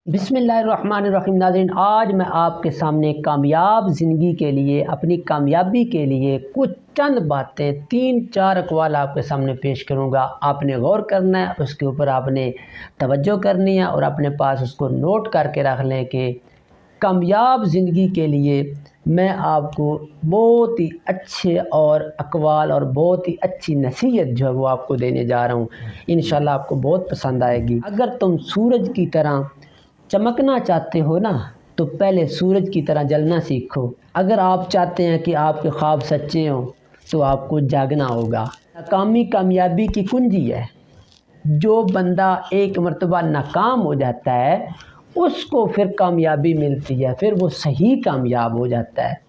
बिस्मिल्लाहिर्रहमानिर्रहीम। नाज़रीन, आज मैं आपके सामने कामयाब ज़िंदगी के लिए, अपनी कामयाबी के लिए कुछ चंद बातें, 3-4 अक़वाल आपके सामने पेश करूंगा। आपने गौर करना है, उसके ऊपर आपने तवज्जो करनी है और अपने पास उसको नोट करके रख लें कि कामयाब ज़िंदगी के लिए मैं आपको बहुत ही अच्छे और अक़वाल और बहुत ही अच्छी नसीहत जो है वो आपको देने जा रहा हूँ। इंशाल्लाह आपको बहुत पसंद आएगी। अगर तुम सूरज की तरह चमकना चाहते हो ना, तो पहले सूरज की तरह जलना सीखो। अगर आप चाहते हैं कि आपके ख्वाब सच्चे हों, तो आपको जागना होगा। नाकामी कामयाबी की कुंजी है। जो बंदा एक मर्तबा नाकाम हो जाता है, उसको फिर कामयाबी मिलती है, फिर वो सही कामयाब हो जाता है।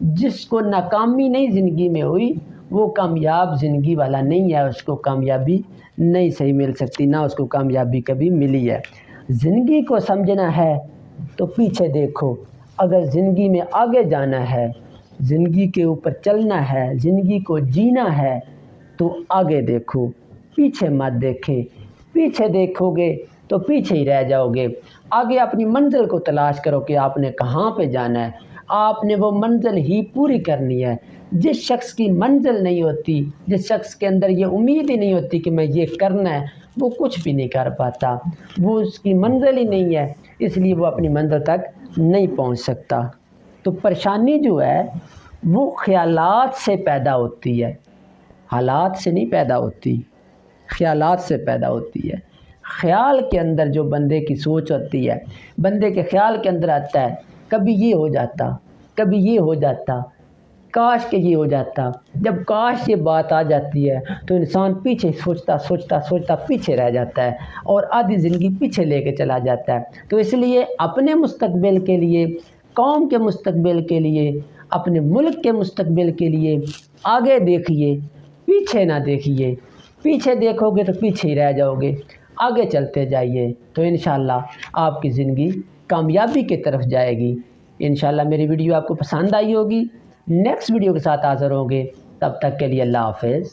जिसको नाकामी नहीं ज़िंदगी में हुई, वो कामयाब ज़िंदगी वाला नहीं है, उसको कामयाबी नहीं सही मिल सकती, ना उसको कामयाबी कभी मिली है। ज़िंदगी को समझना है तो पीछे देखो। अगर ज़िंदगी में आगे जाना है, ज़िंदगी के ऊपर चलना है, ज़िंदगी को जीना है, तो आगे देखो, पीछे मत देखें। पीछे देखोगे तो पीछे ही रह जाओगे। आगे अपनी मंजिल को तलाश करो कि आपने कहाँ पे जाना है। आपने वो मंजिल ही पूरी करनी है। जिस शख्स की मंजिल नहीं होती, जिस शख्स के अंदर ये उम्मीद ही नहीं होती कि मैं ये करना है, वो कुछ भी नहीं कर पाता। वो उसकी मंजिल ही नहीं है, इसलिए वो अपनी मंजिल तक नहीं पहुंच सकता। तो परेशानी जो है वो ख़यालात से पैदा होती है, हालात से नहीं पैदा होती, ख़यालात से पैदा होती है। ख़याल के अंदर जो बंदे की सोच होती है, बंदे के ख़याल के अंदर आता है, कभी ये हो जाता, कभी ये हो जाता, काश के ये हो जाता। जब काश ये बात आ जाती है तो इंसान पीछे सोचता सोचता सोचता पीछे रह जाता है और आधी ज़िंदगी पीछे लेके चला जाता है। तो इसलिए अपने मुस्तक़बिल के लिए, कौम के मुस्तक़बिल के लिए, अपने मुल्क के मुस्तक़बिल के लिए आगे देखिए, पीछे ना देखिए। पीछे देखोगे तो पीछे ही रह जाओगे। आगे चलते जाइए तो इंशाअल्लाह आपकी ज़िंदगी कामयाबी की तरफ जाएगी। इंशाअल्लाह मेरी वीडियो आपको पसंद आई होगी। नेक्स्ट वीडियो के साथ हाज़िर होंगे। तब तक के लिए अल्लाह हाफ़िज़।